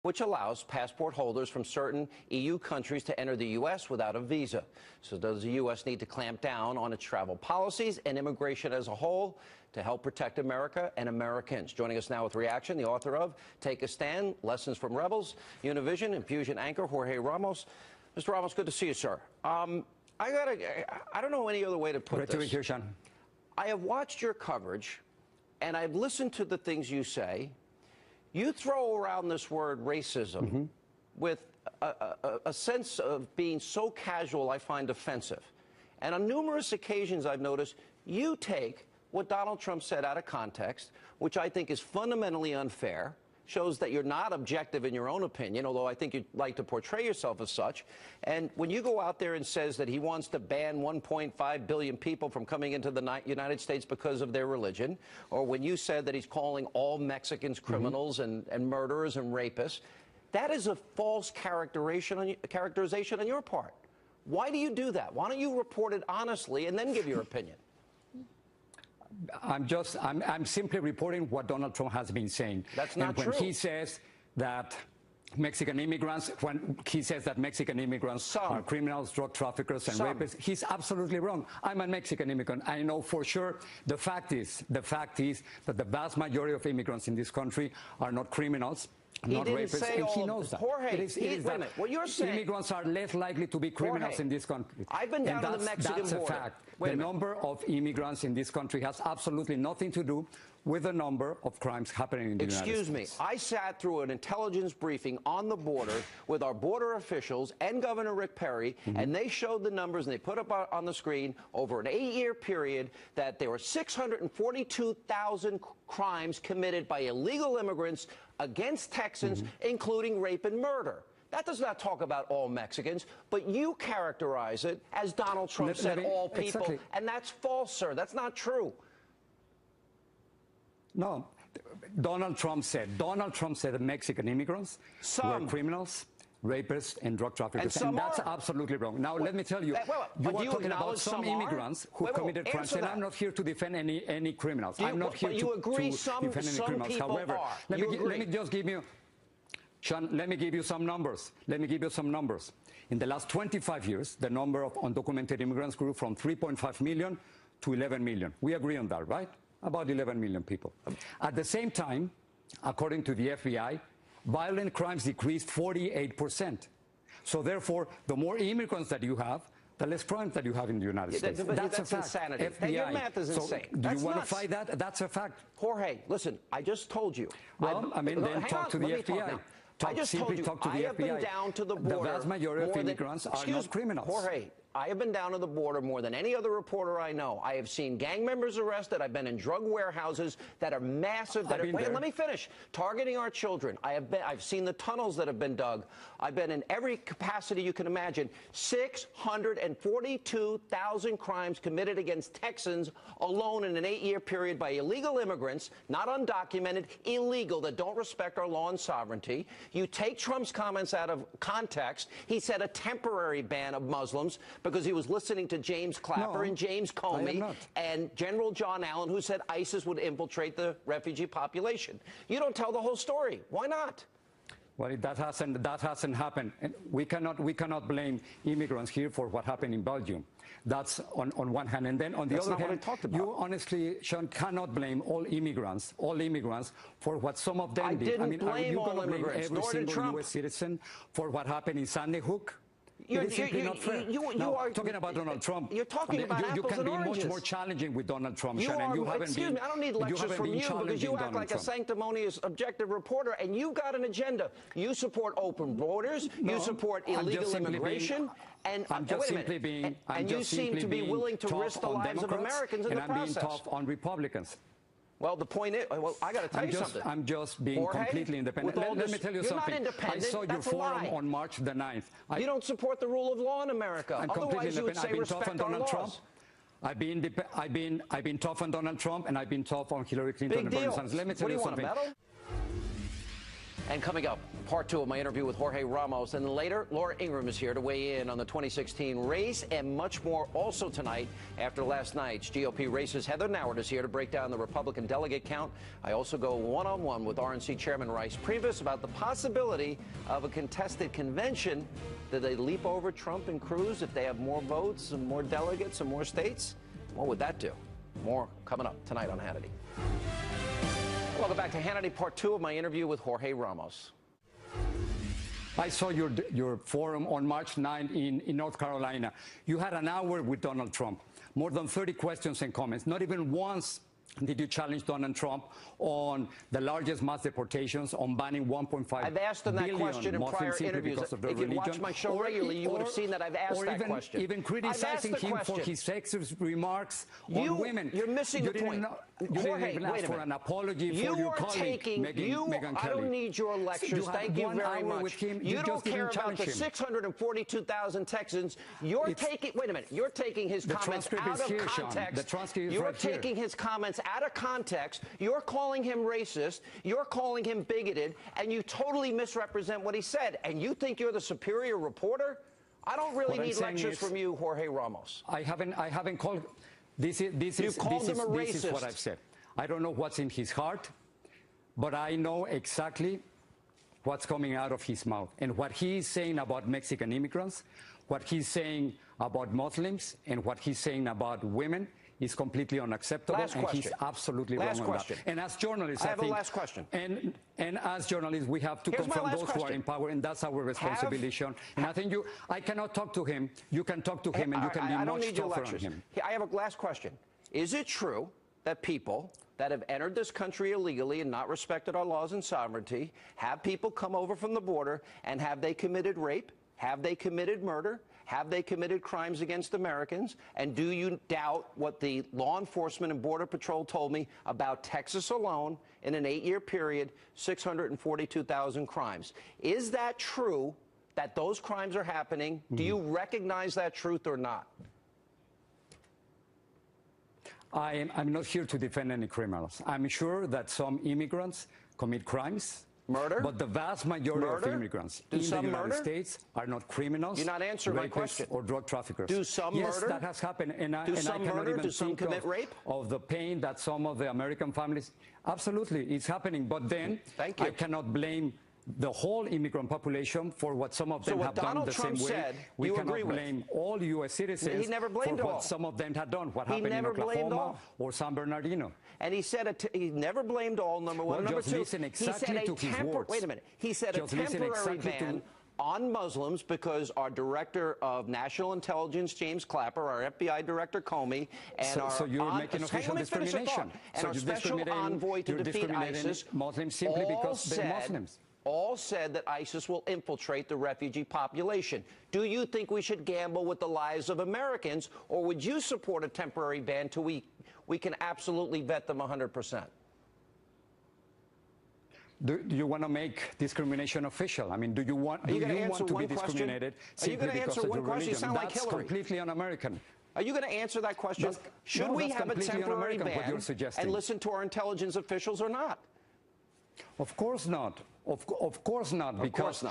which allows passport holders from certain EU countries to enter the U.S. without a visa. So does the U.S. need to clamp down on its travel policies and immigration as a whole to help protect America and Americans? Joining us now with reaction, the author of Take a Stand, Lessons from Rebels, Univision and Fusion anchor Jorge Ramos. Mr. Ramos, good to see you, sir. I don't know any other way to put this. Great to be here, Sean. I have watched your coverage, and I've listened to the things you say. You throw around this word racism with a sense of being so casual I find offensive. And on numerous occasions I've noticed you take what Donald Trump said out of context, which I think is fundamentally unfair, shows that you're not objective in your own opinion, although I think you'd like to portray yourself as such. And when you go out there and says that he wants to ban 1.5 billion people from coming into the United States because of their religion, or when you said that he's calling all Mexicans criminals and murderers and rapists, that is a false characterization on your part. Why do you do that? Why don't you report it honestly and then give your opinion? I'm simply reporting what Donald Trump has been saying. That's not true. And when he says that Mexican immigrants are criminals, drug traffickers, and rapists, he's absolutely wrong. I'm a Mexican immigrant. I know for sure. The fact is that the vast majority of immigrants in this country are not criminals, not rapists, and he knows that. Jorge, wait a minute. What you're saying, immigrants are less likely to be criminals in this country. I've been down to the Mexican border. That's a fact. The number of immigrants in this country has absolutely nothing to do with the number of crimes happening in the United States. Excuse me. I sat through an intelligence briefing on the border with our border officials and Governor Rick Perry, and they showed the numbers, and they put up on the screen over an 8-year period that there were 642,000 crimes committed by illegal immigrants against Texans, including rape and murder. That does not talk about all Mexicans, but you characterize it as Donald Trump said all people, and that's false, sir. That's not true. No, Donald Trump said that Mexican immigrants were criminals, rapists, and drug traffickers, and that's absolutely wrong. Now, let me tell you, you are talking about some immigrants who committed crimes, and I'm not here to defend any criminals. I'm not here to defend any criminals. However, let me just give you, Sean, let me give you some numbers. In the last 25 years, the number of undocumented immigrants grew from 3.5 million to 11 million. We agree on that, right? About 11 million people. At the same time, according to the FBI, violent crimes decreased 48%. So therefore, the more immigrants that you have, the less crimes that you have in the United States. That's a fact. Insanity. FBI. Your math is insane. Do you want to fight that? That's a fact. Jorge, listen, I just told you. Well, then talk to the FBI. I just told you, I have been down to the border. The vast majority of immigrants are not criminals. Jorge, I have been down to the border more than any other reporter I know. I have seen gang members arrested. I've been in drug warehouses that are massive. Wait, let me finish. Targeting our children. I've seen the tunnels that have been dug. I've been in every capacity you can imagine. 642,000 crimes committed against Texans alone in an 8-year period by illegal immigrants, not undocumented, illegal, that don't respect our law and sovereignty. You take Trump's comments out of context. He said a temporary ban of Muslims because he was listening to James Clapper and James Comey and General John Allen, who said ISIS would infiltrate the refugee population. You don't tell the whole story. Why not? Well, that hasn't happened. And we cannot blame immigrants here for what happened in Belgium. That's on one hand. And then on the other hand, you honestly, Sean, cannot blame all immigrants for what some of them did. I didn't blame all immigrants, every single U.S. citizen for what happened in Sandy Hook? It is simply not fair. You are talking about Donald Trump. You're talking about apples and oranges. You can be much more challenging with Donald Trump, Sean, and you haven't been. Excuse me, I don't need lectures from you because you act like a sanctimonious, objective reporter, and you've got an agenda. You support open borders. You support illegal immigration. And you seem to be willing to risk the lives of Americans in the process. And I'm being tough on Republicans. Well, the point is, I got to tell you something. I'm just being completely independent. Let me tell you something. You're not independent. I saw your forum on March the 9th. You don't support the rule of law in America. I'm Otherwise, you would say respect our laws. Trump. I've been tough on Donald Trump, and I've been tough on Hillary Clinton and Bernie Sanders. Let me tell you something. What do you want, a medal? And coming up, part 2 of my interview with Jorge Ramos. And later, Laura Ingraham is here to weigh in on the 2016 race and much more. Also tonight, after last night's GOP races, Heather Nauert is here to break down the Republican delegate count. I also go one-on-one with RNC Chairman Rice Priebus about the possibility of a contested convention. Do they leap over Trump and Cruz if they have more votes and more delegates and more states? What would that do? More coming up tonight on Hannity. Welcome back to Hannity, part 2 of my interview with Jorge Ramos. I saw your forum on March 9 in North Carolina. You had an hour with Donald Trump, more than 30 questions and comments. Not even once did you challenge Donald Trump on the largest mass deportations, on banning 1.5 I've asked him that question in prior interviews. If you watch my show regularly, you would have seen that I've asked that question. Even criticizing him for his sexist remarks on women. You're missing the point. You didn't even ask for an apology for your colleague, Megyn Kelly. I don't need your lectures. Thank you very much. You don't care about the 642,000 Texans. You're taking, wait a minute, you're taking his comments out of context. You're taking his comments out of context. You're calling him racist. You're calling him bigoted. And you totally misrepresent what he said. And you think you're the superior reporter? I don't really need lectures from you, Jorge Ramos. I haven't called. This is what I've said. I don't know what's in his heart, but I know exactly what's coming out of his mouth. And what he's saying about Mexican immigrants, what he's saying about Muslims, and what he's saying about women is completely unacceptable, and he's absolutely wrong on that. And as journalists, I have a last question. And as journalists, we have to confront those who are in power, and that's our responsibility. And I think I cannot talk to him. You can talk to him, and you can be much tougher on him. I have a last question. Is it true that people that have entered this country illegally and not respected our laws and sovereignty, have people come over from the border, and have they committed rape? Have they committed murder? Have they committed crimes against Americans? And do you doubt what the law enforcement and Border Patrol told me about Texas alone in an 8-year period, 642,000 crimes? Is that true that those crimes are happening? Do you recognize that truth or not? I'm not here to defend any criminals. I'm sure that some immigrants commit crimes. Murder? But the vast majority of immigrants in the United States are not criminals. You're not answering my question. Or drug traffickers. Do some murder? Yes, that has happened. And I cannot even think of the pain that some of the American families. Absolutely, it's happening. But then I cannot blame the whole immigrant population for what some of them have done the same way. We cannot blame all U.S. citizens for what some of them have done, what happened in Oklahoma or San Bernardino. And he said he never blamed all, number one. Number two, listen exactly to his words. Wait a minute. He said a temporary ban on Muslims because our Director of National Intelligence, James Clapper, our FBI Director, Comey, and so you're making official discrimination. And our special envoy to defeat ISIS Muslims simply because they're Muslims. All said that ISIS will infiltrate the refugee population. Do you think we should gamble with the lives of Americans, or would you support a temporary ban till we can absolutely vet them 100%? Do you want to make discrimination official? I mean, do you want to be discriminated simply because of your religion? That's completely un-American. Are you going to answer that question? Should we have a temporary ban and listen to our intelligence officials or not? Of course not. Of course not. Because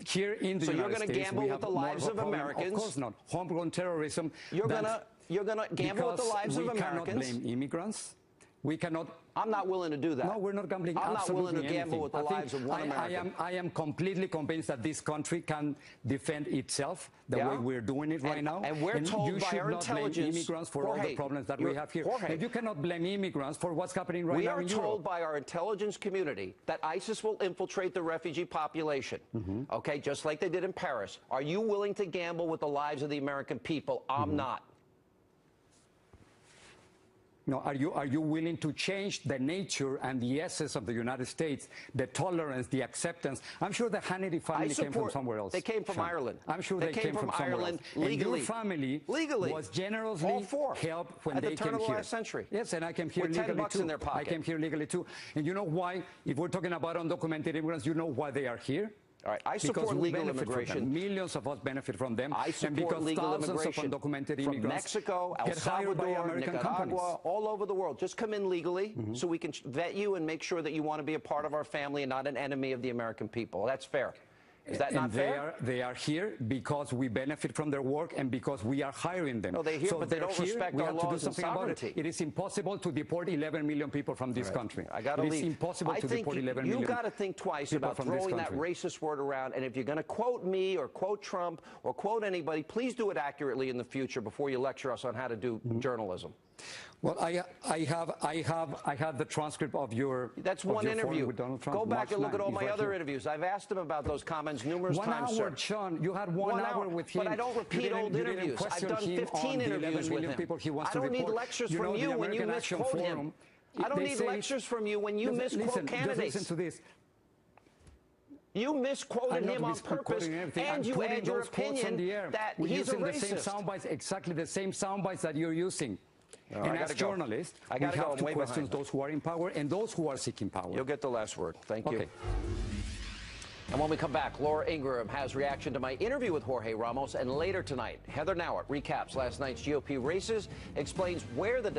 here in the United States, gamble with the lives of Americans. Of course not. Homegrown terrorism. You're going to gamble with the lives of Americans. We cannot blame immigrants. We cannot. I'm not willing to do that. No, we're not gambling. I'm not willing to gamble with the lives of one American. I am completely convinced that this country can defend itself the way we're doing it right now. And we're told by our intelligence. You should not blame immigrants for all the problems that we have here. And you cannot blame immigrants for what's happening right now in Europe. We are told by our intelligence community that ISIS will infiltrate the refugee population. Okay, just like they did in Paris. Are you willing to gamble with the lives of the American people? I'm not. No, are you willing to change the nature and the essence of the United States, the tolerance, the acceptance? I'm sure the Hannity family came from somewhere else. They came from Ireland. I'm sure they came from Ireland legally. And your family was generously helped when they came here. At the turn of the last century. Yes, and I came here legally $10 too. in their pocket. I came here legally too. And you know why? If we're talking about undocumented immigrants, you know why they are here? All right, I support legal immigration. Millions of us benefit from them. I support legal immigration of undocumented from immigrants Mexico, El Salvador, Nicaragua, all over the world. Just come in legally so we can vet you and make sure that you want to be a part of our family and not an enemy of the American people. That's fair. Is that not fair? They are here because we benefit from their work and because we are hiring them. No, they're here, but they don't respect our laws and sovereignty. It is impossible to deport 11 million people from this country. I got to leave. It is impossible to deport 11 million. You've got to think twice about throwing that racist word around. And if you're going to quote me or quote Trump or quote anybody, please do it accurately in the future before you lecture us on how to do journalism. Well, I have the transcript of your. That's one interview. With Donald Trump. Go back and look at all my other interviews. I've asked him about those comments numerous times, sir. Sean, you had 1 hour with him. But I don't repeat old interviews. I've done 15 interviews with him. I don't need lectures from you when you misquote him. I don't need lectures from you when you misquote candidates. Listen to this. You misquoted him on purpose, and you add your opinion that he's a racist. Exactly the same sound bites that you're using. And as journalists, we have to question those who are in power and those who are seeking power. You'll get the last word. Thank you. And when we come back, Laura Ingraham has reaction to my interview with Jorge Ramos, and later tonight, Heather Nauert recaps last night's GOP races, explains where the